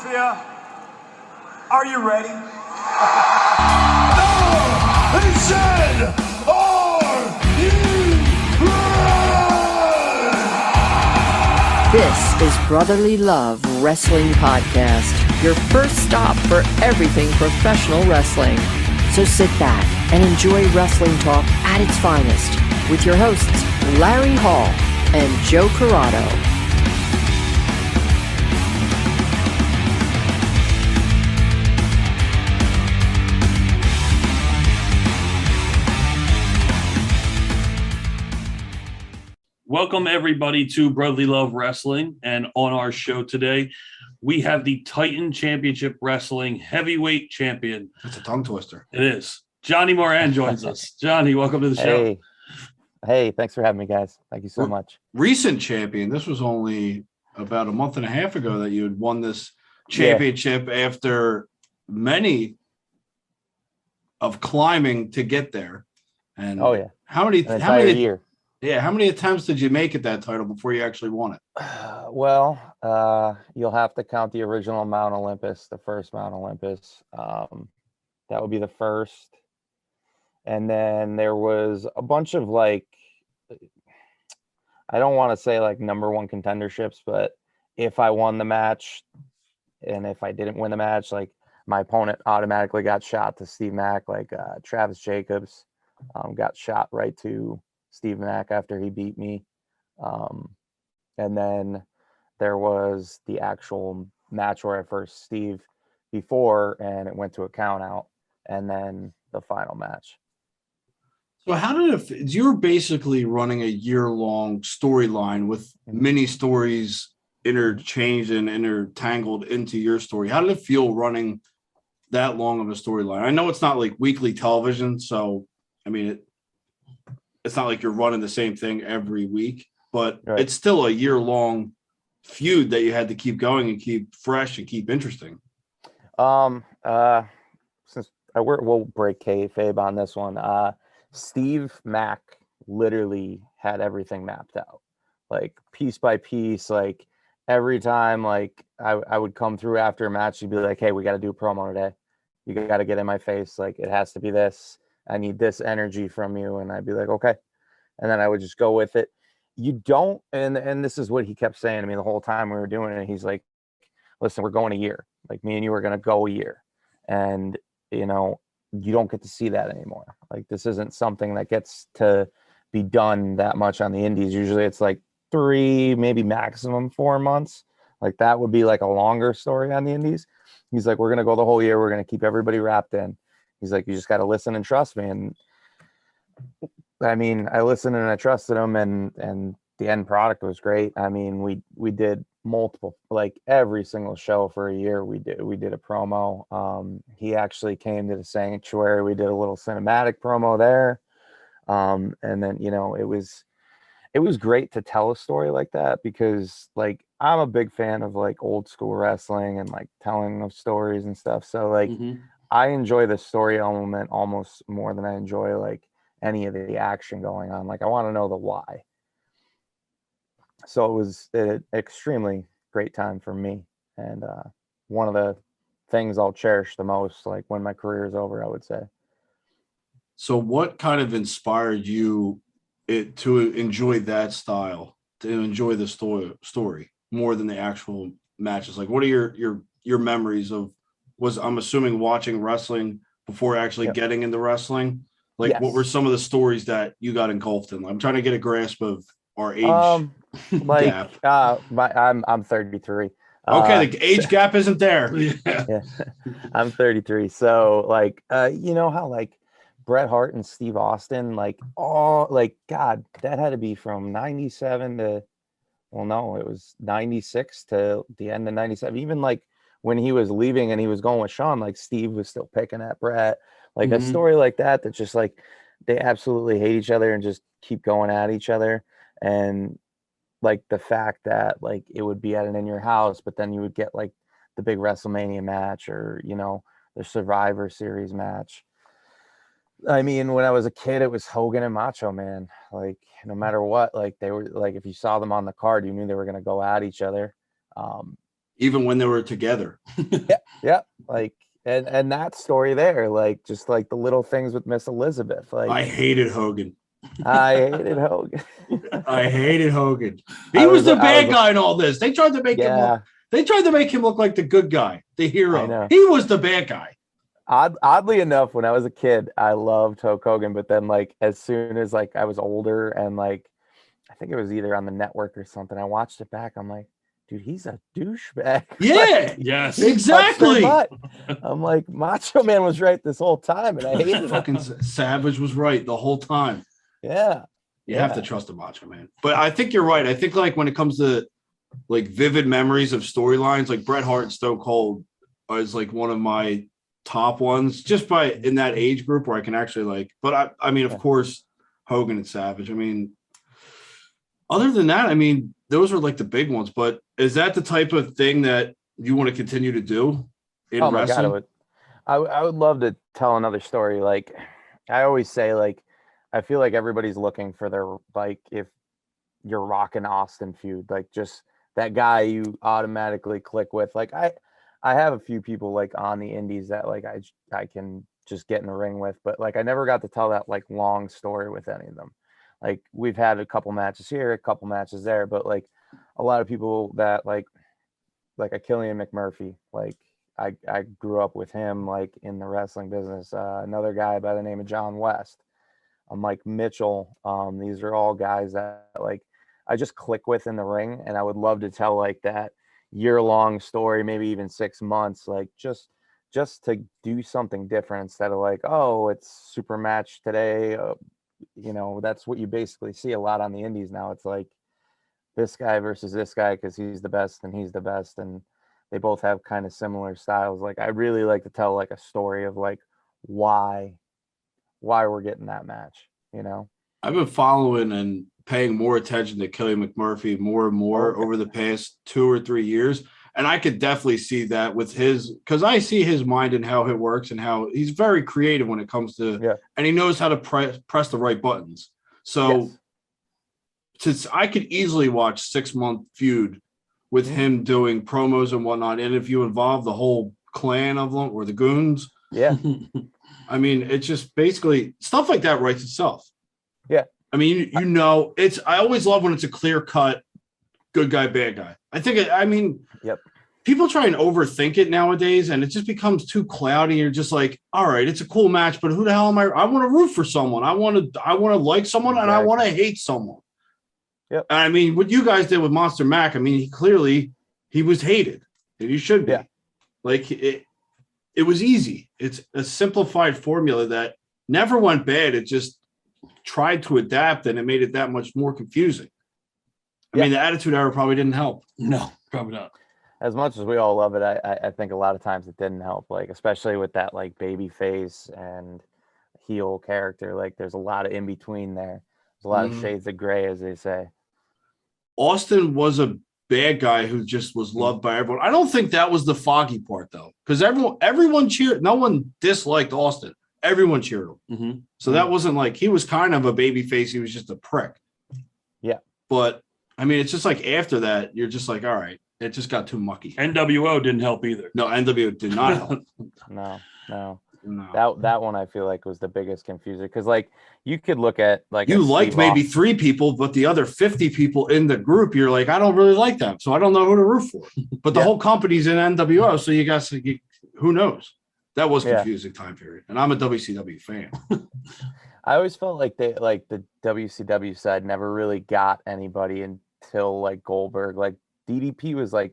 Mafia, are you ready? He said, are you ready? This is Brotherly Love Wrestling Podcast, your first stop for everything professional wrestling. So sit back and enjoy wrestling talk at its finest with your hosts, Larry Hall and Joe Corrado. Welcome, everybody, to Brotherly Love Wrestling. And on our show today, we have the Titan Championship Wrestling Heavyweight Champion. That's a tongue twister. It is. Johnny Moran joins us. Johnny, welcome to the show. Hey, thanks for having me, guys. Thank you so much. Recent champion. This was only about a month and a half ago that you had won this championship after many of climbing to get there. And how many year? Yeah, how many attempts did you make at that title before you actually won it? Well, you'll have to count the original Mount Olympus, the first Mount Olympus. That would be the first. And then there was a bunch of I don't want to say number one contenderships, but if I won the match and if I didn't win the match, my opponent automatically got shot to Steve Mack, Travis Jacobs got shot right to Steve Mack after he beat me. And then there was the actual match where I first Steve before, and it went to a count out, and then the final match. So how did it, you were basically running a year-long storyline with mini stories interchanged and intertangled into your story. How did it feel running that long of a storyline? I know it's not like weekly television, so I mean, it's not like you're running the same thing every week, but It's still a year-long feud that you had to keep going and keep fresh and keep interesting. Since we'll break kayfabe on this one. Steve Mack literally had everything mapped out, piece by piece. Every time, I would come through after a match, he'd be like, "Hey, we got to do a promo today. You got to get in my face. It has to be this. I need this energy from you." And I'd be like, "Okay." And then I would just go with it. You don't, and this is what he kept saying to me the whole time we were doing it. He's like, "Listen, we're going a year. Me and you are going to go a year. And, you don't get to see that anymore. This isn't something that gets to be done that much on the indies. Usually it's 3, maybe maximum 4 months. That would be a longer story on the indies." He's like, "We're going to go the whole year. We're going to keep everybody wrapped in." He's like, "You just got to listen and trust me." And I mean, I listened and I trusted him, and the end product was great. I mean, we did multiple, every single show for a year. We did a promo. He actually came to the Sanctuary. We did a little cinematic promo there. And then, it was great to tell a story like that because I'm a big fan of old school wrestling and telling of stories and stuff. So I enjoy the story element almost more than I enjoy any of the action going on. I want to know the why. So it was an extremely great time for me. And one of the things I'll cherish the most, when my career is over, I would say. So what kind of inspired you to enjoy that style, to enjoy the story more than the actual matches? What are your memories of, I'm assuming, watching wrestling before actually getting into wrestling? Yes. What were some of the stories that you got engulfed in? I'm trying to get a grasp of our age gap. I'm 33. Okay, the age gap isn't there. Yeah. I'm 33. So you know how Bret Hart and Steve Austin, God, that had to be from 97 to, well, no, it was 96 to the end of 97. Even when he was leaving and he was going with Shawn, Steve was still picking at Bret. A story like that just they absolutely hate each other and just keep going at each other. And the fact that it would be at an in your house, but then you would get the big WrestleMania match or, the Survivor Series match. I mean, when I was a kid, it was Hogan and Macho Man. No matter what, they were if you saw them on the card, you knew they were going to go at each other. even when they were together. Yeah. Like, and that story there, like, just like the little things with Miss Elizabeth. Like, I hated Hogan. I hated Hogan. I hated Hogan. He was the bad guy in all this. They tried to make him look. They tried to make him look like the good guy, the hero. I know. He was the bad guy. Oddly enough, when I was a kid, I loved Hulk Hogan. But then, like, as soon as like I was older and like, I think it was either on the network or something, I watched it back. I'm like, dude, he's a douchebag. Yeah, like, yes, exactly. I'm like, Macho Man was right this whole time, and I hated fucking Savage was right the whole time. Yeah. You have to trust the Macho Man. But I think you're right. I think like when it comes to like vivid memories of storylines, like Bret Hart and Stone Cold is like one of my top ones, just by in that age group where I can actually like. But I mean, of course, Hogan and Savage. I mean, other than that, I mean, those are like the big ones. But is that the type of thing that you want to continue to do in wrestling? My God, I would love to tell another story. Like I always say, like, I feel like everybody's looking for their, like, if you're rocking Austin feud, like just that guy you automatically click with. Like I have a few people like on the indies that like I can just get in the ring with, but like I never got to tell that like long story with any of them. Like we've had a couple matches here, a couple matches there, but like a lot of people that like a Killian McMurphy, like I grew up with him like in the wrestling business. Another guy by the name of John West. Mike Mitchell. These are all guys that like I just click with in the ring, and I would love to tell like that year-long story, maybe even 6 months, like just to do something different instead of like, oh, it's super match today. You know, that's what you basically see a lot on the indies now. It's like this guy versus this guy because he's the best and he's the best, and they both have kind of similar styles. Like I really like to tell like a story of like why we're getting that match, you know. I've been following and paying more attention to Kelly McMurphy more and more over the past 2 or 3 years. And I could definitely see that with his, because I see his mind and how it works and how he's very creative when it comes to, and he knows how to press the right buttons. So since I could easily watch 6-month feud with him doing promos and whatnot. And if you involve the whole clan of them or the goons, I mean, it's just basically stuff like that writes itself. Yeah. I mean, you know, I always love when it's a clear cut, good guy, bad guy. People try and overthink it nowadays, and it just becomes too cloudy. You're just like, all right, it's a cool match, but who the hell am I? I want to root for someone. I want to like someone, and I want to hate someone. Yep. I mean, what you guys did with Monster Mac, I mean, he was hated, and he should be. Yeah. Like it was easy. It's a simplified formula that never went bad. It just tried to adapt, and it made it that much more confusing. I mean, the Attitude Era probably didn't help. No, probably not. As much as we all love it, I think a lot of times it didn't help, like especially with that like baby face and heel character. Like there's a lot of in between there. There's a lot of shades of gray, as they say. Austin was a bad guy who just was loved by everyone. I don't think that was the foggy part though, because everyone cheered. No one disliked Austin. Everyone cheered him. So that wasn't like he was kind of a baby face. He was just a prick. Yeah. But I mean, it's just like after that, you're just like, all right, it just got too mucky. NWO didn't help either. No, NWO did not help. No. That one I feel like was the biggest confuser because like you could look at like you liked maybe 3 people, but the other 50 people in the group, you're like, I don't really like them, so I don't know who to root for. But the whole company's in NWO, so you guys, who knows? That was confusing time period, and I'm a WCW fan. I always felt like the WCW side never really got anybody until like Goldberg. Like DDP was like,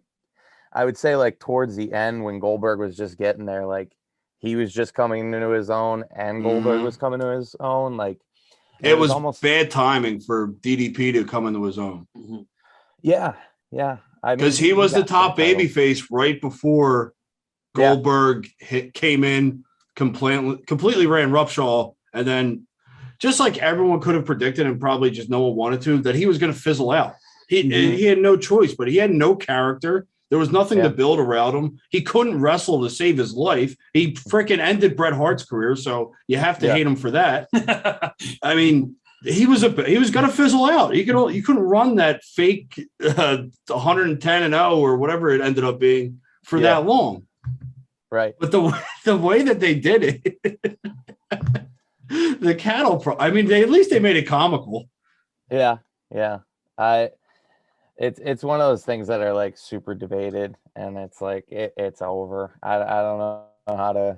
I would say like towards the end when Goldberg was just getting there, like he was just coming into his own, and Goldberg was coming to his own. Like it was almost bad timing for DDP to come into his own. Yeah. I mean, because he was the top babyface right before Goldberg came in, completely ran roughshod, and then just like everyone could have predicted, and probably just no one wanted to, that he was going to fizzle out. He had no choice, but he had no character. There was nothing to build around him. He couldn't wrestle to save his life. He freaking ended Bret Hart's career, so you have to hate him for that. I mean, he was going to fizzle out. You couldn't run that fake 110-0 or whatever it ended up being for that long. Right. But the way that they did it, the cattle I mean, at least they made it comical. Yeah. It's one of those things that are like super debated, and it's like it's over. I don't know how to,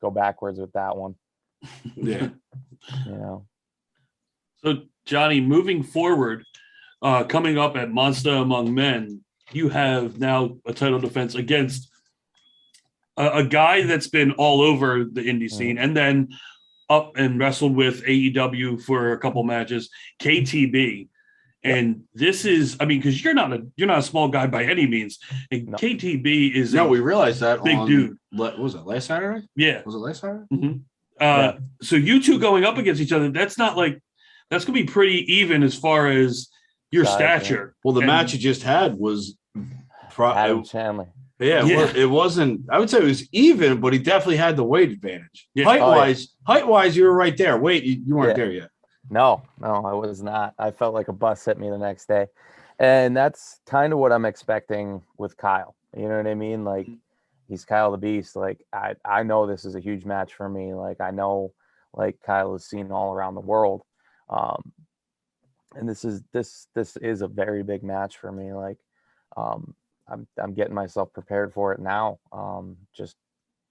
go backwards with that one. Yeah. So, Johnny, moving forward, coming up at Monster Among Men, you have now a title defense against a guy that's been all over the indie scene, and then up and wrestled with AEW for a couple matches, KTB. And this is, I mean, because you're not a small guy by any means, and No. KTB is we realized that big dude. What was it, last Saturday? Yeah. Was it last Saturday? Mm-hmm. So you two going up against each other, that's gonna be pretty even as far as your stature. Well, the match you just had was Adam Chandler. Yeah, it wasn't. I would say it was even, but he definitely had the weight advantage. Yeah. Height wise, you were right there. Wait, you weren't there yet. No, I was not. I felt like a bus hit me the next day, and that's kind of what I'm expecting with Kyle. You know what I mean? Like, he's Kyle the Beast. Like, I know this is a huge match for me. Like, I know, like, Kyle is seen all around the world, and this is a very big match for me. Like, I'm getting myself prepared for it now. Just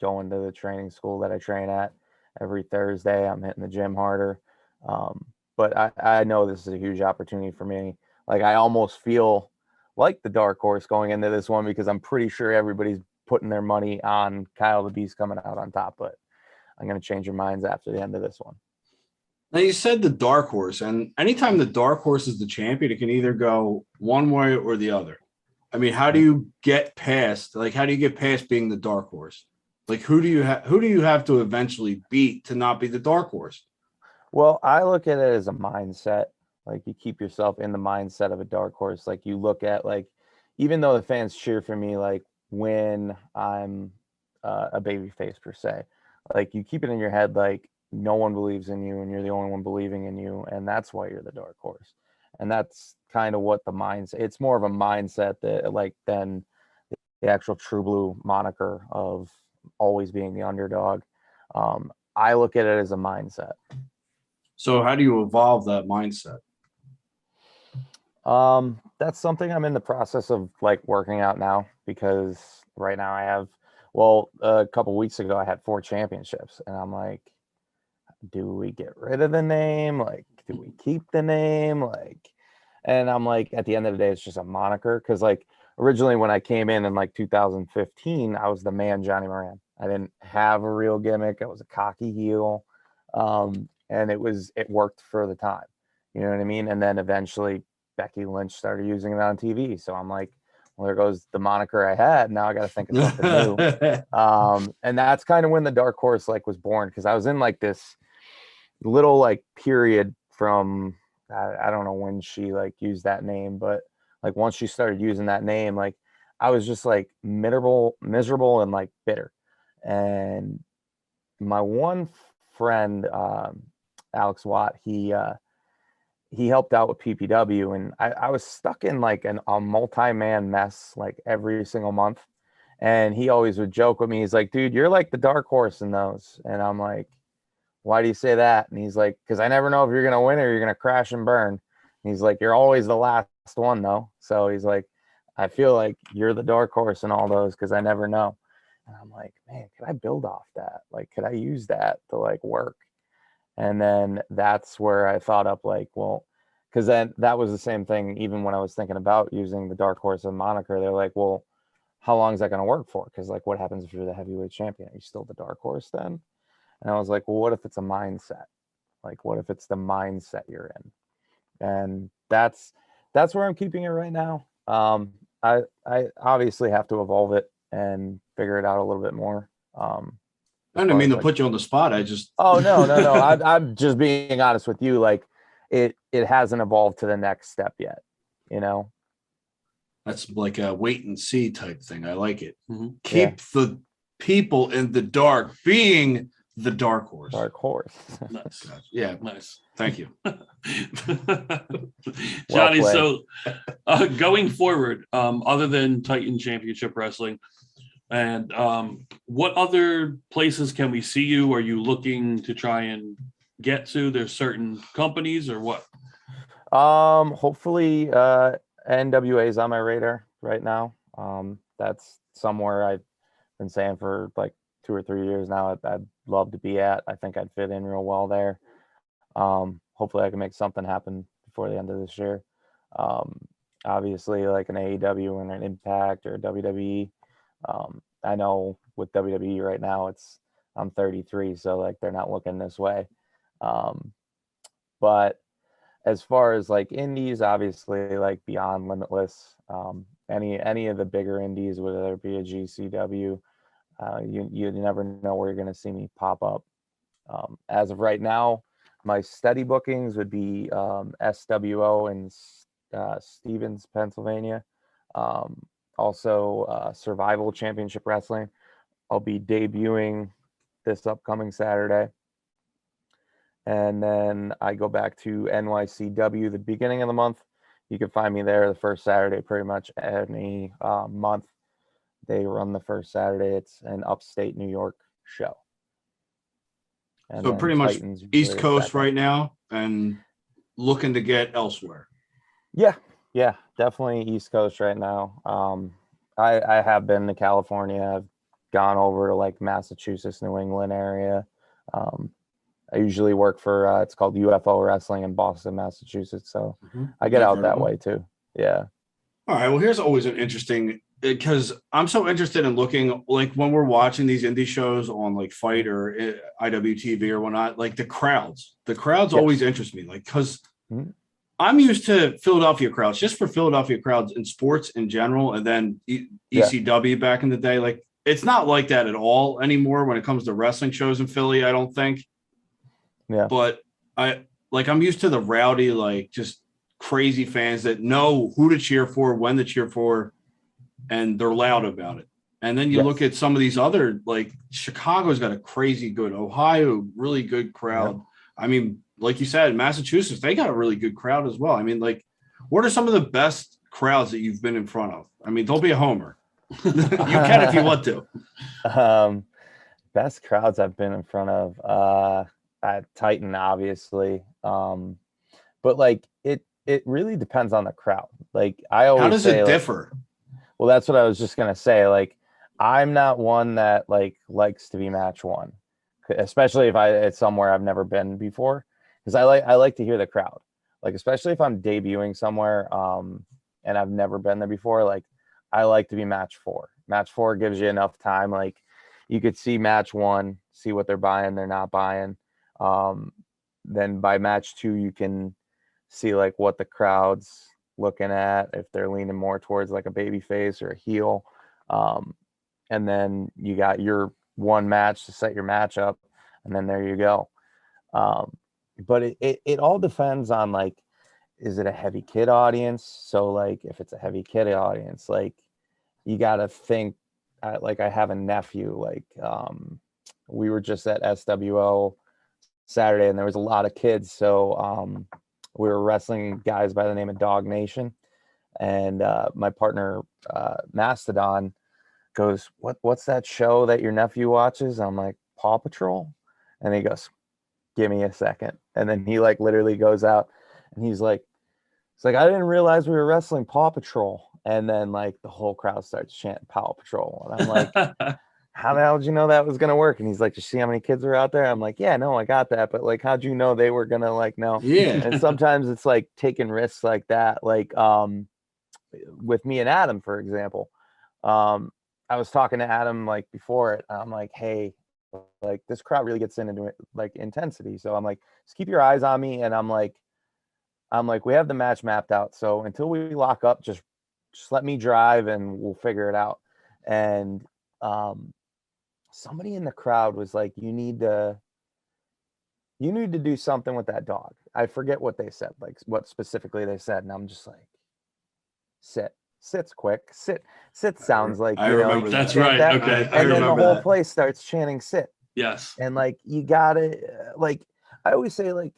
going to the training school that I train at every Thursday. I'm hitting the gym harder. But I know this is a huge opportunity for me. Like, I almost feel like the dark horse going into this one, because I'm pretty sure everybody's putting their money on Kyle the Beast coming out on top, but I'm going to change your minds after the end of this one. Now, you said the dark horse, and anytime the dark horse is the champion, it can either go one way or the other. I mean, how do you get past being the dark horse? Like, who do you have to eventually beat to not be the dark horse? Well, I look at it as a mindset. Like, you keep yourself in the mindset of a dark horse. Like, you look at, like, even though the fans cheer for me, like, when I'm a baby face per se, like, you keep it in your head, like, no one believes in you and you're the only one believing in you. And that's why you're the dark horse. And that's kind of what the mindset, it's more of a mindset that, like, than the actual True Blue moniker of always being the underdog. I look at it as a mindset. So how do you evolve that mindset? That's something I'm in the process of, like, working out now, because right now I have, a couple weeks ago I had 4 championships, and I'm like, do we get rid of the name? Like, do we keep the name? Like, and I'm like, at the end of the day, it's just a moniker. Cause, like, originally when I came in like 2015, I was the man Johnny Moran. I didn't have a real gimmick. I was a cocky heel. And it worked for the time, you know what I mean? And then eventually Becky Lynch started using it on TV. So I'm like, well, there goes the moniker I had. Now I got to think of something new. And that's kind of when the dark horse, like, was born. Cause I was in, like, this little, like, period from, I don't know when she, like, used that name, but, like, once she started using that name, like, I was just, like, miserable and, like, bitter. And my one friend, Alex Watt, he helped out with PPW, and I was stuck in, like, a multi-man mess, like, every single month. And he always would joke with me. He's like, dude, you're like the dark horse in those. And I'm like, why do you say that? And he's like, because I never know if you're going to win or you're going to crash and burn. And he's like, you're always the last one, though. So he's like, I feel like you're the dark horse in all those, because I never know. And I'm like, man, could I build off that? Like, could I use that to, like, work? And then that's where I thought up, like, well, because then that was the same thing. Even when I was thinking about using the dark horse and moniker, they're like, well, how long is that going to work for? Because, like, what happens if you're the heavyweight champion? Are you still the dark horse then? And I was like, well, what if it's a mindset? Like, what if it's the mindset you're in? And that's where I'm keeping it right now. I obviously have to evolve it and figure it out a little bit more. I didn't mean to put you on the spot. I just no. I'm just being honest with you. Like, it hasn't evolved to the next step yet. You know, that's like a wait and see type thing. I like it. Mm-hmm. Keep the people in the dark being the dark horse. Dark horse. Nice. Yeah, Nice. thank you. Johnny, played. so going forward, other than Titan Championship Wrestling, and what other places can we see you? Are you looking to try and get to? There's certain companies or what? Hopefully NWA is on my radar right now. That's somewhere I've been saying for like 2 or 3 years now I'd love to be at. I think I'd fit in real well there. Hopefully I can make something happen before the end of this year. Obviously like an AEW and an Impact or WWE. I know with WWE right now I'm 33, so like they're not looking this way. But as far as like indies, obviously like Beyond Limitless, any of the bigger indies, whether it be a GCW, you never know where you're going to see me pop up. As of right now, my steady bookings would be SWO in Stevens, Pennsylvania. Also Survival Championship Wrestling. I'll be debuting this upcoming Saturday. And then I go back to NYCW the beginning of the month. You can find me there the first Saturday pretty much any month. They run the first Saturday. It's an upstate New York show. And So pretty much Titans East usually Coast second. right now and looking to get elsewhere. Yeah, definitely East Coast right now. I have been to California. I've gone over to like Massachusetts, New England area. I usually work for it's called UFO Wrestling in Boston, Massachusetts. So I get out that way too. Yeah. All right. Well, here's always an interesting, because I'm so interested in looking like when we're watching these indie shows on like Fight or IWTV or whatnot, like the crowds Yes. always interest me. Like, because Mhm. I'm used to Philadelphia crowds, just for Philadelphia crowds in sports in general, and then ECW back in the day. Like, it's not like that at all anymore when it comes to wrestling shows in Philly, I don't think. Yeah. But I'm used to the rowdy, like just crazy fans that know who to cheer for, when to cheer for, and they're loud about it. And then you look at some of these other, like Chicago's got a crazy good, Ohio, really good crowd. Yeah. I mean, like you said, Massachusetts, they got a really good crowd as well. I mean, like, what are some of the best crowds that you've been in front of? I mean, don't be a homer. You can if you want to. Best crowds I've been in front of at Titan, obviously. But like it really depends on the crowd. Like I always How does say, it like, differ? well, that's what I was just gonna say. Like I'm not one that like likes to be match one, especially if it's somewhere I've never been before, because I like to hear the crowd. Like especially if I'm debuting somewhere and I've never been there before. Like I like to be match four. Match four gives you enough time. Like you could see match one, see what they're buying, they're not buying. Then by match two, you can see like what the crowd's looking at, if they're leaning more towards like a baby face or a heel. And then you got your one match to set your match up, and then there you go. But it all depends on like, is it a heavy kid audience? So like if it's a heavy kid audience, like you got to think, like I have a nephew, like we were just at SWO Saturday and there was a lot of kids. So we were wrestling guys by the name of Dog Nation. And my partner, Mastodon, goes, what's that show that your nephew watches? I'm like, Paw Patrol. And he goes, give me a second. And then he like literally goes out and he's like, I didn't realize we were wrestling Paw Patrol. And then like the whole crowd starts chanting Paw Patrol. And I'm like, how the hell did you know that was going to work? And he's like, you see how many kids are out there? I'm like, yeah, no, I got that. But like, how'd you know they were going to like, know? Yeah. And sometimes it's like taking risks like that. Like with me and Adam, for example, I was talking to Adam like before it. I'm like, hey, like this crowd really gets into it, like intensity. So I'm like, just keep your eyes on me. And I'm like, we have the match mapped out. So until we lock up, just let me drive and we'll figure it out. And somebody in the crowd was like, you need to do something with that dog. I forget what they said, like what specifically they said. And I'm just like, sit's quick. Sit sounds like, I you know, remember you that. That's chant right. that, Okay. and then the remember whole that. place starts chanting sit. Yes. And like you gotta like I always say like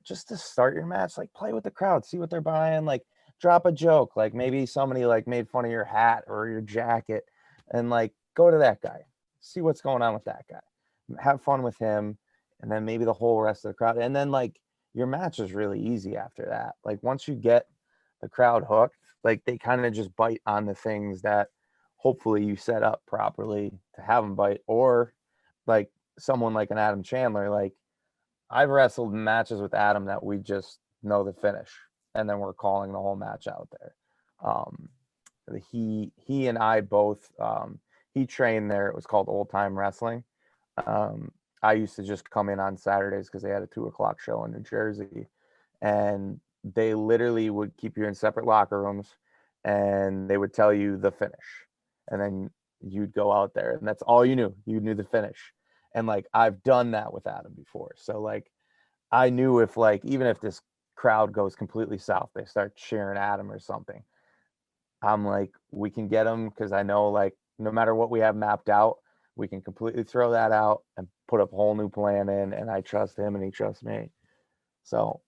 just to start your match, like play with the crowd, see what they're buying, like drop a joke, like maybe somebody like made fun of your hat or your jacket, and like go to that guy, see what's going on with that guy, have fun with him, and then maybe the whole rest of the crowd, and then like your match is really easy after that. Like once you get the crowd hooked, like they kind of just bite on the things that hopefully you set up properly to have them bite, or like someone like an Adam Chandler, like I've wrestled matches with Adam that we just know the finish, and then we're calling the whole match out there. He and I both he trained there. It was called Old Time Wrestling. I used to just come in on Saturdays because they had a 2:00 show in New Jersey, and they literally would keep you in separate locker rooms, and they would tell you the finish, and then you'd go out there, and that's all you knew. You knew the finish. And like I've done that with Adam before. So like I knew if like even if this crowd goes completely south, they start cheering Adam or something, I'm like, we can get him, because I know like no matter what we have mapped out, we can completely throw that out and put a whole new plan in, and I trust him and he trusts me. So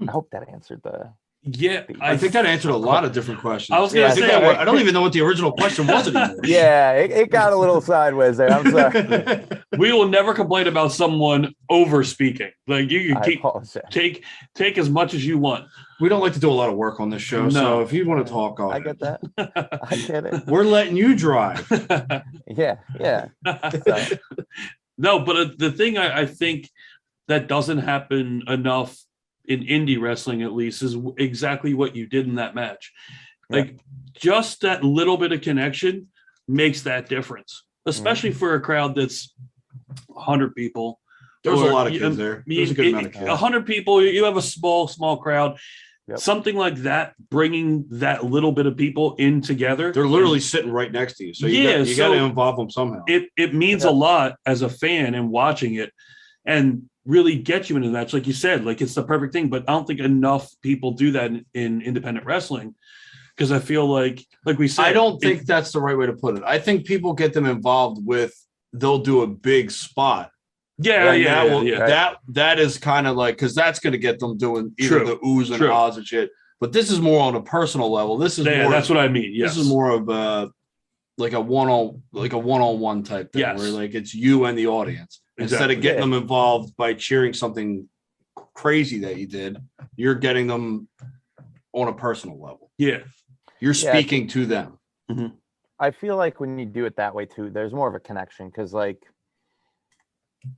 I hope that answered the Yeah, I think that answered a lot of different questions. I was gonna say, I don't even know what the original question was anymore. Yeah, it got a little sideways there. I'm sorry. we will never complain about someone over speaking. Like you I can apologize. take as much as you want. We don't like to do a lot of work on this show, so if you want to talk, I get that. I get it. We're letting you drive. Yeah. So, No, but the thing I think that doesn't happen enough in indie wrestling, at least, is exactly what you did in that match. Like just that little bit of connection makes that difference, especially for a crowd that's 100 people. There was a lot of kids there. There was a good amount of kids. 100 people, you have a small crowd. Yep. Something like that, bringing that little bit of people in together. They're literally sitting right next to you. So you got to involve them somehow. It means a lot as a fan and watching it, and really get you into the match. Like you said, like it's the perfect thing, but I don't think enough people do that in independent wrestling, because I feel like we said, I don't think that's the right way to put it. I think people get them involved with, they'll do a big spot. That is kind of like, because that's going to get them doing either the oohs and ahs and shit. But this is more on a personal level. This is more, that's what I mean. Yes. This is more of like a one-on-one type thing, where like it's you and the audience. Instead of getting them involved by cheering something crazy that you did, you're getting them on a personal level. Yeah. You're speaking to them. Mm-hmm. I feel like when you do it that way too, there's more of a connection, because like,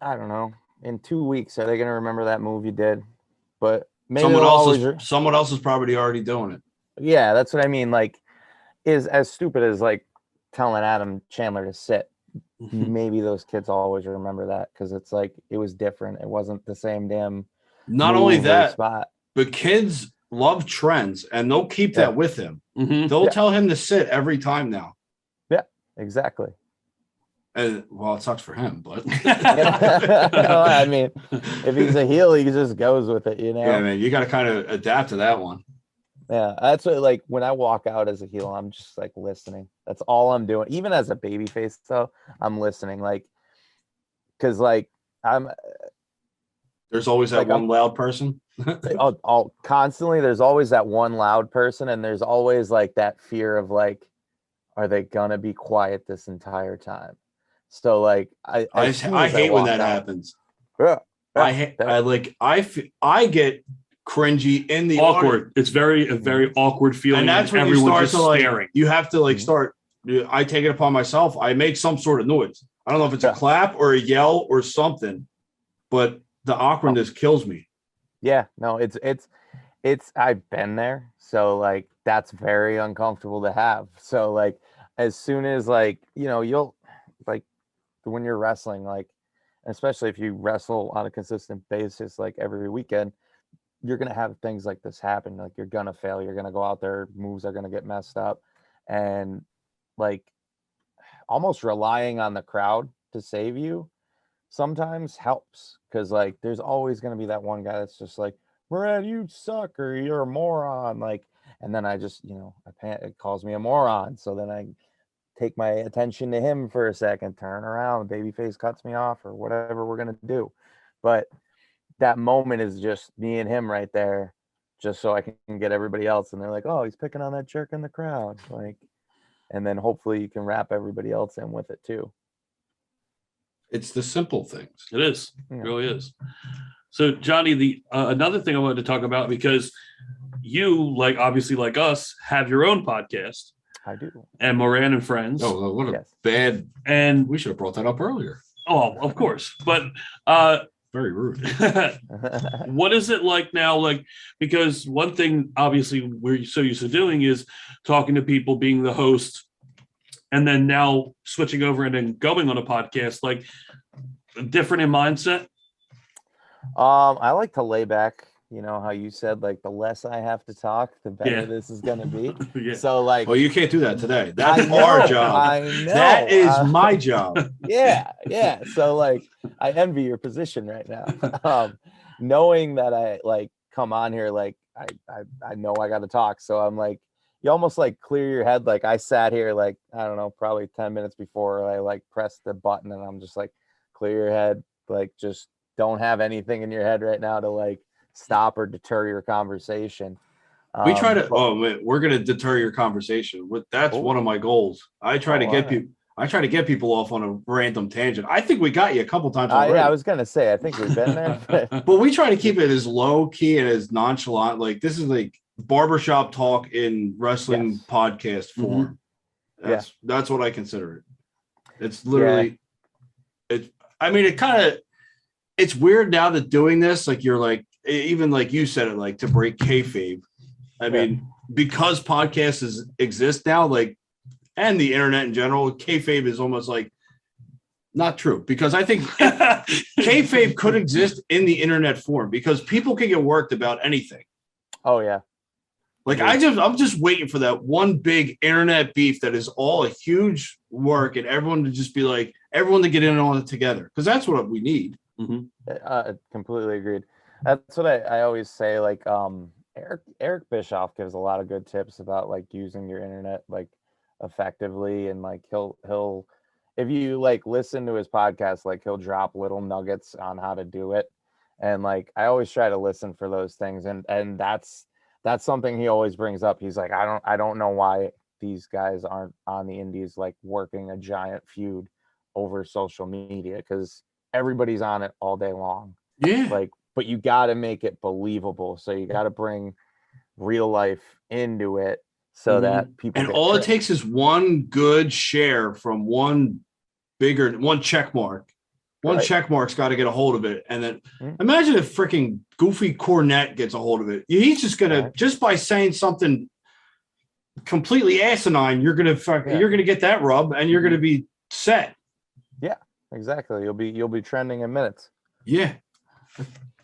I don't know, in 2 weeks, are they going to remember that move you did? But maybe someone else is probably already doing it. Yeah, that's what I mean. Like, is as stupid as like telling Adam Chandler to sit. Maybe those kids always remember that, because it's like it was different. It wasn't the same damn. Not only that, but kids love trends, and they'll keep that with him. Mm-hmm. They'll tell him to sit every time now. Yeah, exactly. And well, it sucks for him, but I mean, if he's a heel, he just goes with it, you know. Yeah, man, you got to kind of adapt to that one. Yeah, that's what, like, when I walk out as a heel, I'm just like listening. That's all I'm doing. Even as a babyface, though, I'm listening. Like, because like there's always that one loud person. I'll constantly. There's always that one loud person, and there's always like that fear of like, are they gonna be quiet this entire time? So like, I hate when that happens. Yeah. I get cringy in the awkward audience. It's a very awkward feeling, and that's when everyone you start to staring. Like, you have to like start. I take it upon myself. I make some sort of noise. I don't know if it's a clap or a yell or something, but the awkwardness kills me. Yeah, no, it's I've been there, so like that's very uncomfortable to have. So like, as soon as like, you know, you'll like when you're wrestling, like, especially if you wrestle on a consistent basis, like every weekend, you're going to have things like this happen. Like, you're going to fail. You're going to go out there. Moves are going to get messed up. And like almost relying on the crowd to save you sometimes helps. Cause like, there's always going to be that one guy that's just like, Miranda, you suck, or you're a moron. Like, and then I just, you know, it calls me a moron. So then I take my attention to him for a second, turn around, babyface cuts me off or whatever we're gonna do. But that moment is just me and him right there, just so I can get everybody else. And they're like, oh, he's picking on that jerk in the crowd. Like, and then hopefully you can wrap everybody else in with it too. It's the simple things. It is. Yeah. It really is. So Johnny, the another thing I wanted to talk about, because you, like obviously like us, have your own podcast. I do. And Moran and Friends. Oh, what a Yes. bad. And We should have brought that up earlier. oh, of course. But Very rude. what is it like now? Like, because one thing obviously we're so used to doing is talking to people, being the host, and then now switching over and then going on a podcast, like different in mindset. I like to lay back, you know how you said, like, the less I have to talk, the better this is gonna be. Yeah. So like, Well, you can't do that today. That's I know, our job. I know. That is my job. yeah. So like, I envy your position right now. Knowing that I like come on here, like I know I got to talk. So I'm like, you almost like clear your head. Like I sat here, like, I don't know, probably 10 minutes before I like pressed the button, and I'm just like, clear your head. Like, just don't have anything in your head right now to like stop or deter your conversation. We try to. But- Oh, man, we're going to deter your conversation. That's one of my goals. I try to get people. I try to get people off on a random tangent. I think we got you a couple times already. yeah, I was gonna say, I think we've been there. But we try to keep it as low key and as nonchalant. Like, this is like barbershop talk in wrestling podcast form. That's what I consider it. It's literally. I mean, it's weird now that doing this, like, you're like, even like you said it, like, to break kayfabe. I mean, because podcasts exist now, like, and the internet in general, kayfabe is almost like not true, because I think kayfabe could exist in the internet form, because people can get worked about anything. Oh yeah. Like, I'm just waiting for that one big internet beef that is all a huge work, and everyone to just be like, everyone to get in on it together, because that's what we need. Completely agreed. That's what I always say. Like, Eric Bischoff gives a lot of good tips about like using your internet like effectively, and like he'll if you like listen to his podcast, like he'll drop little nuggets on how to do it, and like I always try to listen for those things, and that's something he always brings up. He's like, I don't know why these guys aren't on the indies like working a giant feud over social media, because everybody's on it all day long. Yeah. Like, but you got to make it believable, so you got to bring real life into it, so that people. And all it takes is one good share from one check mark. One check mark's got to get a hold of it, and then imagine if freaking Goofy Cornette gets a hold of it. He's just gonna just by saying something completely asinine, you're gonna get that rub, and you're gonna be set. Yeah, exactly. You'll be trending in minutes. Yeah,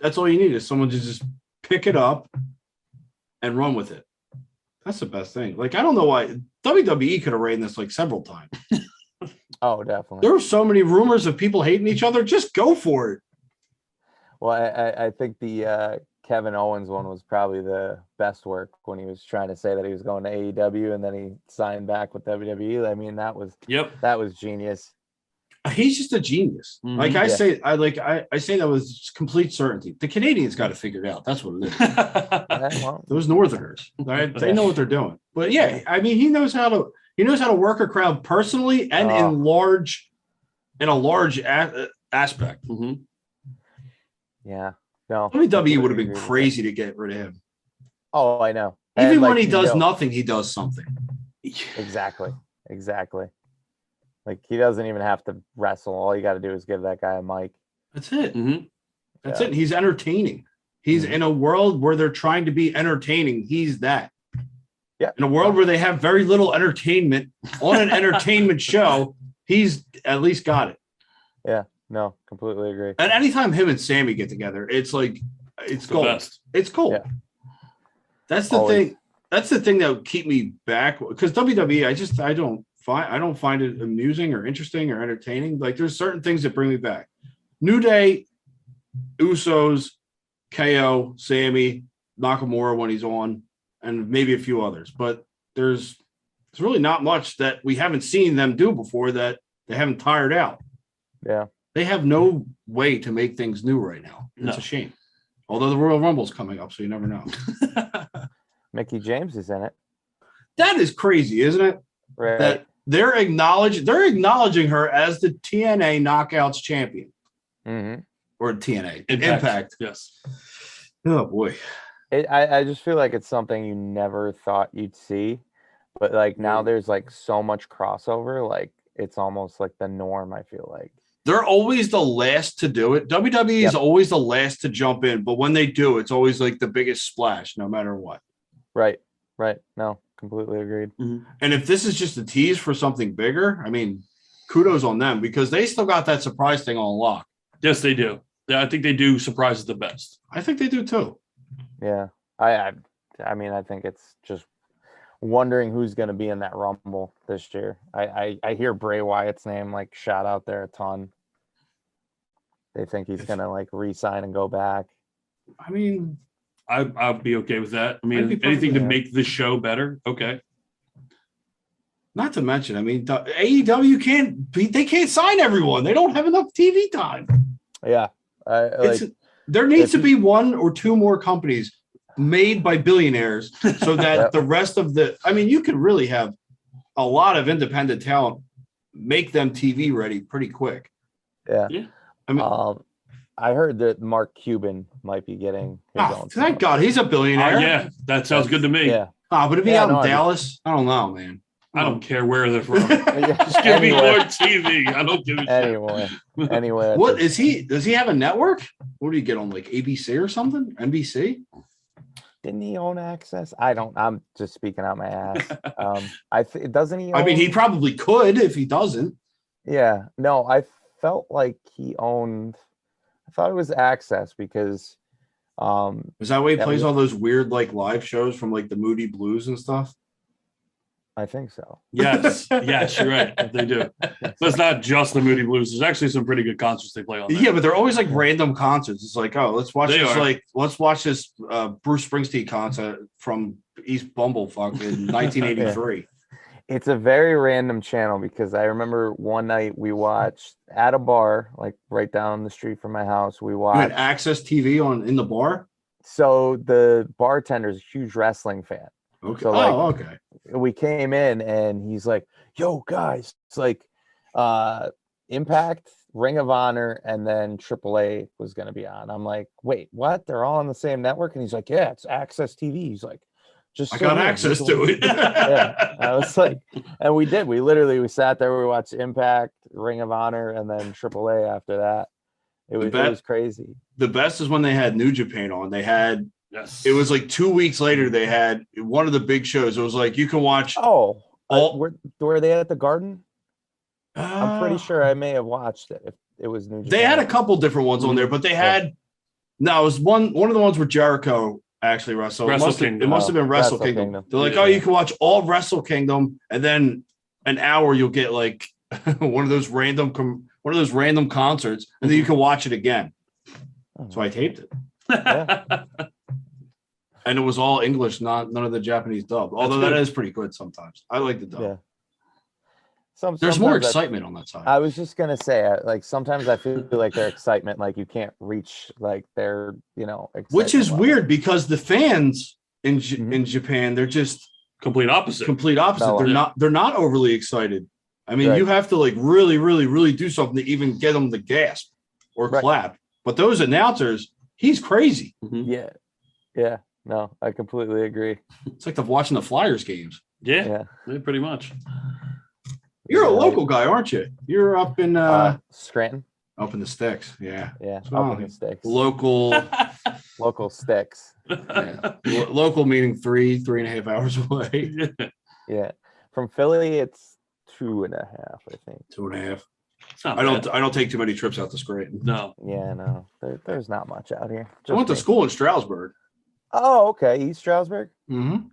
that's all you need is someone to just pick it up and run with it. That's the best thing. Like, I don't know why WWE could have ran this like several times. Oh, definitely. There were so many rumors of people hating each other. Just go for it. Well, I think the Kevin Owens one was probably the best work, when he was trying to say that he was going to AEW and then he signed back with WWE. I mean, that was genius. He's just a genius. Like I say, I say that with complete certainty. The Canadians got it figured out. That's what it is. Those Northerners, right? They know what they're doing. But yeah, I mean, he knows how to work a crowd personally and in a large aspect. Yeah. No. WWE would have been crazy to get rid of him. Oh, I know. Even and, when like, he does nothing, he does something. Exactly. Like, he doesn't even have to wrestle. All you got to do is give that guy a mic. That's it. That's it. He's entertaining. He's in a world where they're trying to be entertaining. He's that. Yeah. In a world where they have very little entertainment on an entertainment show, he's at least got it. Yeah. No, completely agree. And anytime him and Sammy get together, it's like it's gold. Best. It's gold. Yeah. That's the thing. That's the thing that would keep me back, because WWE, I don't find it amusing or interesting or entertaining. Like, there's certain things that bring me back. New Day, Usos, KO, Sammy, Nakamura when he's on, and maybe a few others. But there's There's really not much that we haven't seen them do before that they haven't tired out. Yeah. They have no way to make things new right now. It's a shame. Although the Royal Rumble's coming up, so you never know. Mickey James is in it. That is crazy, isn't it? Right. That they're acknowledging her as the TNA Knockouts champion. Mm-hmm. Or TNA. Impact. Yes. Oh boy. I just feel like it's something you never thought you'd see. But like now there's like so much crossover, like it's almost like the norm, I feel like. They're always the last to do it. WWE is always the last to jump in, but when they do, it's always like the biggest splash, no matter what. Right. No, completely agreed. Mm-hmm. And if this is just a tease for something bigger, I mean, kudos on them because they still got that surprise thing on lock. Yes, they do. Yeah, I think they do surprises the best. I think they do too. Yeah. I mean, I think it's just wondering who's going to be in that Rumble this year. I hear Bray Wyatt's name like shot out there a ton. They think he's going to like re-sign and go back. I mean, I'll be okay with that. I mean, anything to make the show better. Okay. Not to mention, I mean, the AEW can't sign everyone. They don't have enough TV time. Yeah. There needs to be one or two more companies made by billionaires so that the rest of you can really have a lot of independent talent, make them TV ready pretty quick. Yeah. I mean, I heard that Mark Cuban might be getting his own. Thank God, he's a billionaire. Yeah, that sounds good to me. Yeah. But if he out in Dallas, I don't know, man. I don't care where they're from. Just give me more TV. I don't give a shit. Anyway. What is he? Does he have a network? What do you get on, like ABC or something? NBC? Didn't he own Access? I'm just speaking out my ass. Doesn't he? I mean, he probably could if he doesn't. Yeah. No, I felt like he owned. I thought it was Access because. Is that why he plays all those weird like live shows from like the Moody Blues and stuff? I think so. Yes, you're right. They do. But it's not just the Moody Blues. There's actually some pretty good concerts they play on there. Yeah, but they're always like random concerts. It's like, oh, let's watch this Bruce Springsteen concert from East Bumblefuck in 1983. It's a very random channel because I remember one night we watched at a bar, like right down the street from my house. We watched. You had Access TV in the bar? So the bartender's a huge wrestling fan. Okay. So okay. We came in and he's like, yo, guys, it's like Impact, Ring of Honor, and then AAA was going to be on. I'm like, wait, what? They're all on the same network? And he's like, yeah, it's Access TV. He's like, I got access to it. Yeah. I was like, and we did. We sat there, we watched Impact, Ring of Honor, and then AAA after that. It was crazy. The best is when they had New Japan on. They had it was like 2 weeks later. They had one of the big shows. It was like you can watch. Were they at the Garden? I'm pretty sure I may have watched it. If it was New Japan. They had a couple different ones on there, but they had it was one of the ones where Jericho actually wrestled. It must have been Wrestle Kingdom. They're like, you can watch all Wrestle Kingdom, and then an hour you'll get like one of those random concerts, and then you can watch it again. So I taped it. Yeah. And it was all English, none of the Japanese dub. Although that is pretty good sometimes. I like the dub. Yeah. There's more excitement on that side. I was just gonna say, like sometimes I feel like their excitement, like you can't reach like their, which is weird because the fans in Japan, they're just complete opposite. They're not overly excited. I mean, you have to like really, really, really do something to even get them to gasp or clap. But those announcers, he's crazy. Mm-hmm. Yeah. No, I completely agree. It's like watching the Flyers games. Yeah, pretty much. You're a local guy, aren't you? You're up in Scranton. Up in the sticks, yeah. Up in the sticks. Local sticks. Yeah. Local meaning 3.5 hours away. Yeah. From Philly, it's 2.5, I think. 2.5. I don't take too many trips out to Scranton. No. Yeah, no. There's not much out here. I went to school in Stroudsburg. Oh, okay. East Stroudsburg? Mm-hmm.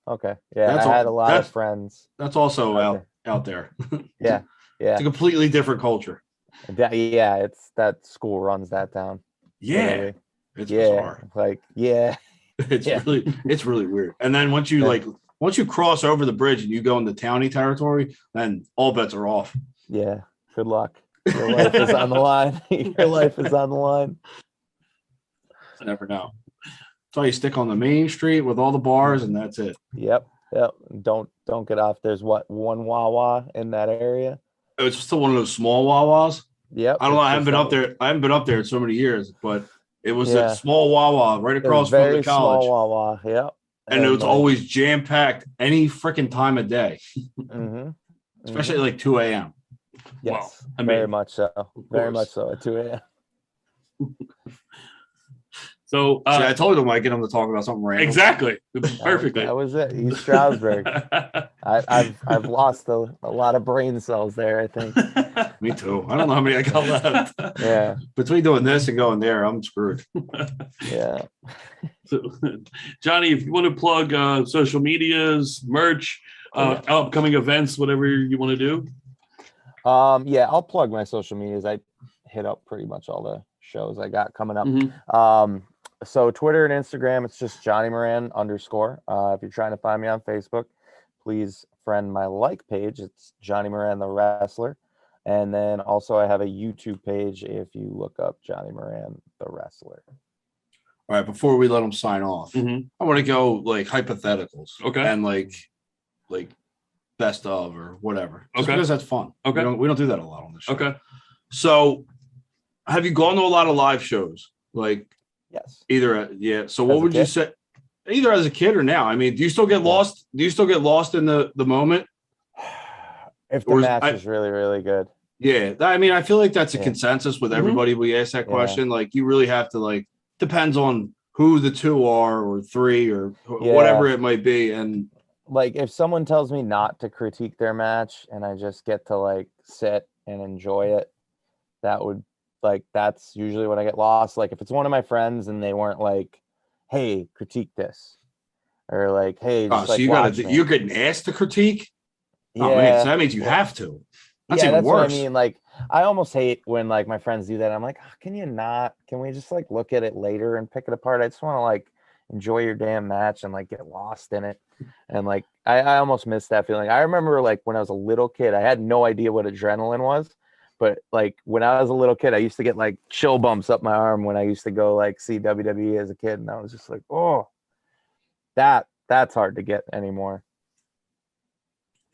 Okay. Yeah, I had a lot of friends. That's also out there. Yeah. It's a completely different culture. It's that school runs that town. Yeah. Literally. It's bizarre. Like, yeah. It's really weird. And then once you once you cross over the bridge and you go into townie territory, then all bets are off. Yeah. Good luck. Your life is on the line. Your life is on the line. You never know. So you stick on the main street with all the bars, and that's it. Yep. Don't get off. There's one Wawa in that area. It's still one of those small Wawas. Yep. I don't know. I haven't been up there. I haven't been up there in so many years, but it was Yeah. a small Wawa right across from Very the college. small Wawa. Yep. And it was always jam packed any freaking time of day, Mm-hmm. especially like 2 a.m. Yes. Well, I very mean, much so. Very course. much so at 2 a.m. So See, I told him I get him to talk about something random. exactly, perfectly. That was it. East Stroudsburg. I've lost a lot of brain cells there, I think. Me too. I don't know how many I got left. Yeah. Between doing this and going there, I'm screwed. Yeah. So, Johnny, if you want to plug social medias, merch, upcoming events, whatever you want to do. Yeah, I'll plug my social medias. I hit up pretty much all the shows I got coming up. Mhm. So Twitter and Instagram, it's just Johnny Moran _. If you're trying to find me on Facebook, please friend my page. It's Johnny Moran the Wrestler. And then also I have a YouTube page if you look up Johnny Moran the Wrestler. All right, before we let them sign off, Mhm. I want to go like hypotheticals. Okay. And like best of or whatever. Just Okay. because that's fun. Okay. We don't do that a lot on the show. Okay. So have you gone to a lot of live shows? Like Yes. either so what As a would you kid? say either as a kid or now? I mean, do you still get lost? Do you still get lost in the moment? If the Or match is really, really good. Yeah. I mean, I feel like that's a Yeah. consensus with Mhm. everybody we ask that Yeah. question. Like you really have to depends on who the two are or three or Yeah. whatever it might be. And Like if someone tells me not to critique their match and I just get to sit and enjoy it, that's usually when I get lost. Like if it's one of my friends and they weren't like, hey, critique this, or like, hey, just so you're getting asked to critique. Oh man, so that means you have to. That's even that's worse. what I mean. Like I almost hate when my friends do that. I'm like, can we just look at it later and pick it apart? I just want to enjoy your damn match and get lost in it. And I almost miss that feeling. I remember when I was a little kid, I had no idea what adrenaline was, but when I was a little kid, I used to get chill bumps up my arm when I used to go see WWE as a kid, and I was just oh, that's hard to get anymore.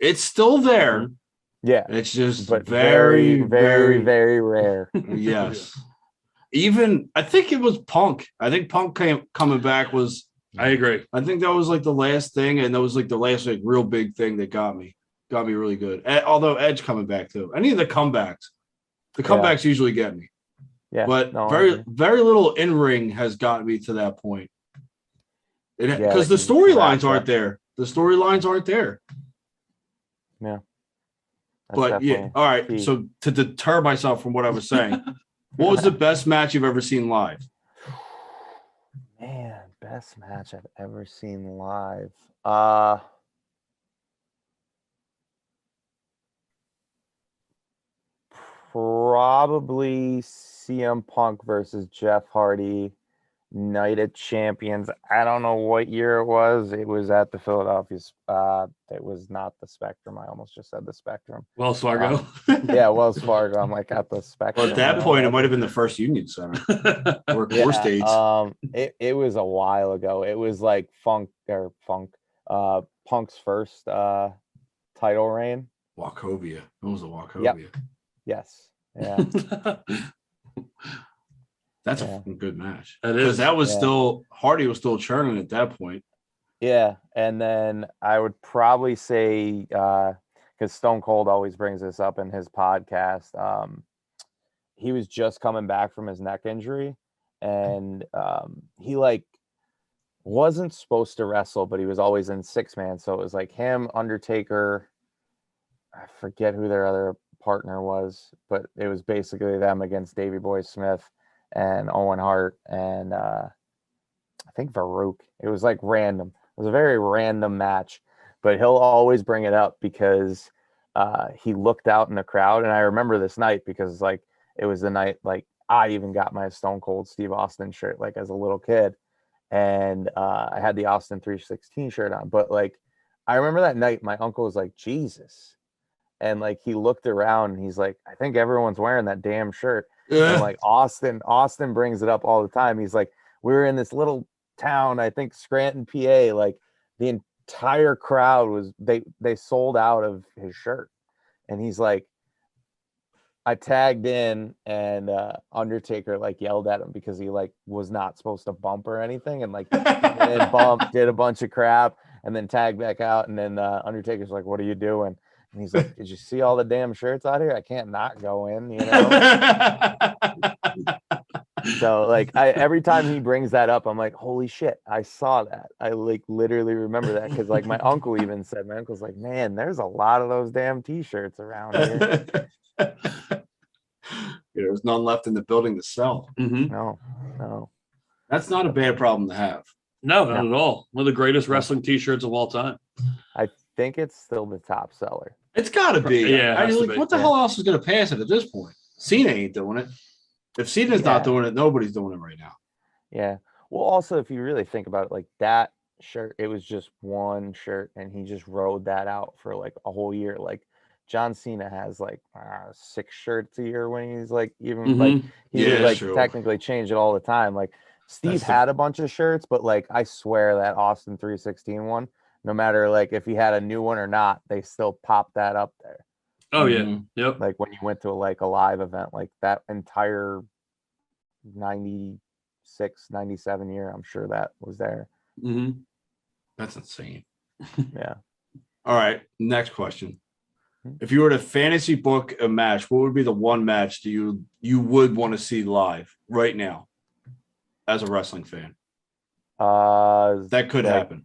It's still there. Yeah, It's just but very, very, very rare. Yes. Even I think it was Punk. I think Punk coming back was. I agree. I think that was the last thing, and that was the last real big thing that got me really good. Although Edge coming back too. Any of the comebacks usually get me. Yeah, But no, very little in ring has gotten me to that point. Because the it's storylines wrapped aren't up. there. The storylines aren't there. Yeah. That's But yeah, definitely all right. key. So to deter myself from what I was saying, what was the best match you've ever seen live? Man, best match I've ever seen live. Probably CM Punk versus Jeff Hardy, Night of Champions. I don't know what year it was. It was at the Philadelphia. It was not the Spectrum. I almost just said the Spectrum. Wells Fargo. Yeah, Wells Fargo. I'm at the Spectrum. Well, at that point, it might have been the first Union Center or core stage. It was a while ago. It was Punk's first title reign. Wachovia. It was a Wachovia. Yep. Yes. Yeah. That's a fucking good match. That Because is. that was still Hardy was still churning at that point. Yeah. And then I would probably say because Stone Cold always brings this up in his podcast. He was just coming back from his neck injury, and he wasn't supposed to wrestle, but he was always in 6-man. So it was him, Undertaker. I forget who their other partner was, but it was basically them against Davey Boy Smith and Owen Hart and I think Farouk. It was random. It was a very random match, but he'll always bring it up because he looked out in the crowd, and I remember this night because it was the night I even got my Stone Cold Steve Austin shirt as a little kid, and I had the Austin 316 shirt on, but I remember that night, my uncle was like, Jesus. And like, he looked around and he's like, I think everyone's wearing that damn shirt. And like Austin brings it up all the time. He's like, we were in this little town, I think Scranton, PA. Like the entire crowd was, they sold out of his shirt. And he's like, I tagged in and Undertaker like yelled at him because he like was not supposed to bump or anything. And like bumped, did a bunch of crap and then tagged back out. And then Undertaker's like, what are you doing? And he's like, did you see all the damn shirts out here? I can't not go in, you know? So like every time he brings that up, I'm like, holy shit, I saw that. I like literally remember that because like my uncle even said, my uncle's like, man, there's a lot of those damn t-shirts around here. There's none left in the building to sell. Mm-hmm. No. That's not a bad problem to have. No, not at all. One of the greatest wrestling t-shirts of all time. I think it's still the top seller. It's got to be. Yeah, I it has mean, to be. what the hell else is going to pass it at this point? Cena ain't doing it. If Cena's not doing it, nobody's doing it right now. Yeah. Well, also, if you really think about it, like that shirt, it was just one shirt, and he just rode that out for like a whole year. Like John Cena has like 6 shirts a year when he's like even like he would like technically change it all the time. Like Steve had a bunch of shirts, but like I swear that Austin 316 one, no matter like if he had a new one or not, they still popped that up there. Oh yeah. Yep. Like when you went to like a live event, like that entire 96, 97 year, I'm sure that was there. Mm-hmm. That's insane. Yeah. All right. Next question. If you were to fantasy book a match, what would be the one match you would want to see live right now as a wrestling fan? That could happen.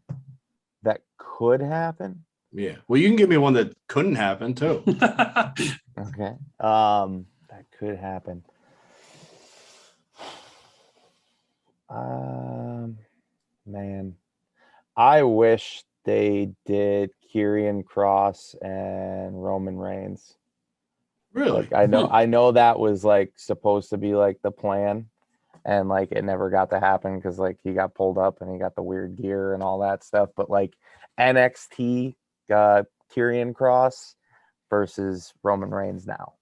That could happen. Yeah. Well, you can give me one that couldn't happen too. Okay. That could happen. Man, I wish they did Karrion Kross and Roman Reigns. Really? Like, I know that was like supposed to be like the plan, and like it never got to happen because like he got pulled up and he got the weird gear and all that stuff. But like NXT got Karrion Kross versus Roman Reigns now.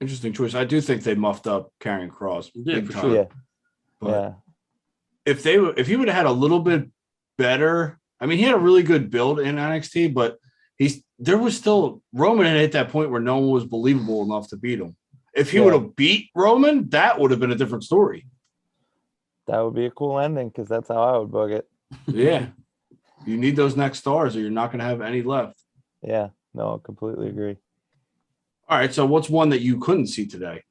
Interesting choice. I do think they muffed up Karrion Kross. Yeah, big for time. sure. Yeah. But Yeah. if he would have had a little bit better, I mean, he had a really good build in NXT, but there was still Roman at that point where no one was believable enough to beat him. If he would have beat Roman, that would have been a different story. That would be a cool ending because that's how I would book it. Yeah. You need those next stars or you're not going to have any left. Yeah. No, I completely agree. All right. So what's one that you couldn't see today?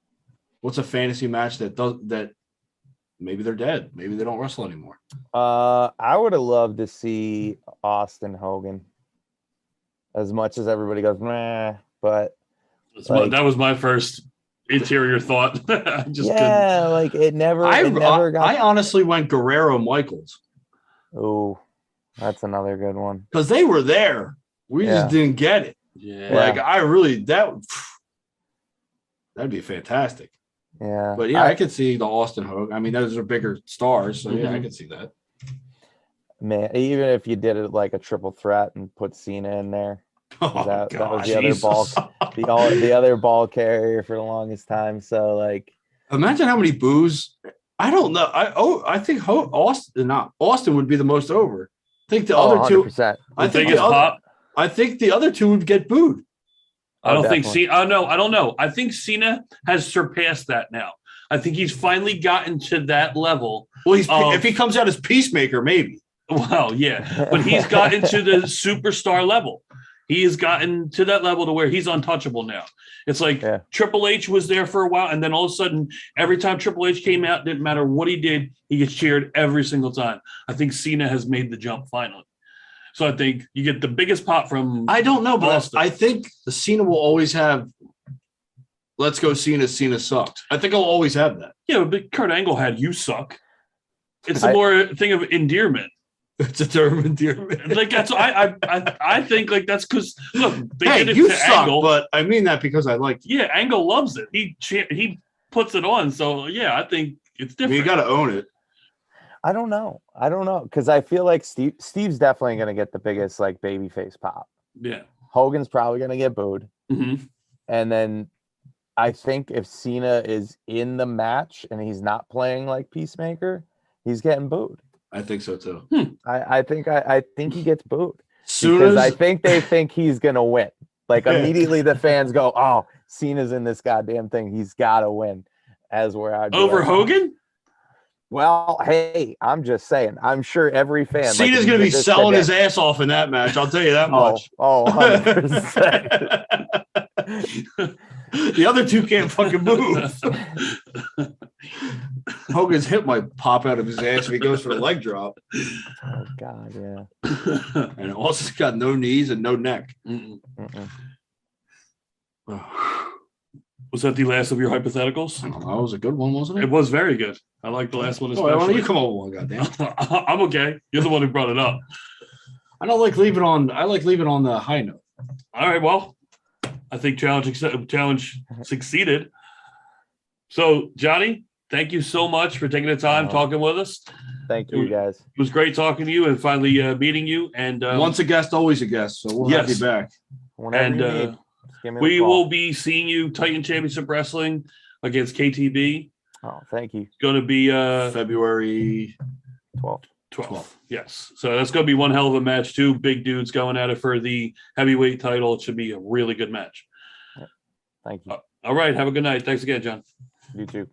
What's a fantasy match that maybe they're dead? Maybe they don't wrestle anymore. I would have loved to see Austin Hogan. As much as everybody goes, meh, but that was my first interior thought. I honestly went Guerrero Michaels. Oh, that's another good one. Because they were there. We just didn't get it. Yeah. Like that'd be fantastic. Yeah. But yeah, I could see the Austin Hogan. I mean, those are bigger stars, so yeah, I could see that. Man, even if you did it like a triple threat and put Cena in there, that was the other ball, the other ball carrier for the longest time. So like, imagine how many boos. I don't know. I think Austin would be the most over. I think the other two. 100%. I think the other two would get booed. I don't think Cena. I don't know. I think Cena has surpassed that now. I think he's finally gotten to that level. Well, if he comes out as Peacemaker, maybe. Well, yeah, but he's gotten to the superstar level. He has gotten to that level to where he's untouchable now. It's like Triple H was there for a while, and then all of a sudden, every time Triple H came out, didn't matter what he did, he gets cheered every single time. I think Cena has made the jump finally. So I think you get the biggest pop from. I don't know, but Austin. I think the Cena will always have. Let's go, Cena. Cena sucks. I think I'll always have that. Yeah, but Kurt Angle had "You suck." It's a more thing of endearment. It's a term of endearment. Like that's I think like that's because look, they did it you to suck, Angle, but I mean that because I like. Yeah, Angle loves it. He puts it on. So yeah, I think it's different. You got to own it. I don't know. Because I feel like Steve's definitely going to get the biggest like babyface pop. Yeah. Hogan's probably going to get booed. Mm-hmm. And then I think if Cena is in the match and he's not playing like Peacemaker, he's getting booed. I think so too. I think he gets booed. I think they think he's going to win. Like immediately the fans go, oh, Cena's in this goddamn thing. He's got to win. As where I'd be over like, Hogan. Well, hey, I'm just saying. I'm sure every fan. Cena's going to be selling his ass off in that match. I'll tell you that much. 100%. The other two can't fucking move. Hogan's hip might pop out of his ass if he goes for the leg drop. Oh God, yeah. And Austin's got no knees and no neck. Was that the last of your hypotheticals? I don't know. It was a good one, wasn't it? It was very good. I like the last one Oh, why don't especially. you come over one, goddamn. I'm okay. You're the one who brought it up. I don't like leaving on. I like leaving on the high note. All right. Well, I think challenge succeeded. So, Johnny, thank you so much for taking the time talking with us. Thank you, guys. It was great talking to you and finally meeting you. And once a guest, always a guest. So we'll have you back. Whenever and you need, just give me the we call. will be seeing you Titan Championship Wrestling against KTB. Oh, thank you. It's going to be February 12th. Yes. So that's going to be one hell of a match. Two big dudes going at it for the heavyweight title. It should be a really good match. Thank you. All right. Have a good night. Thanks again, John. You too.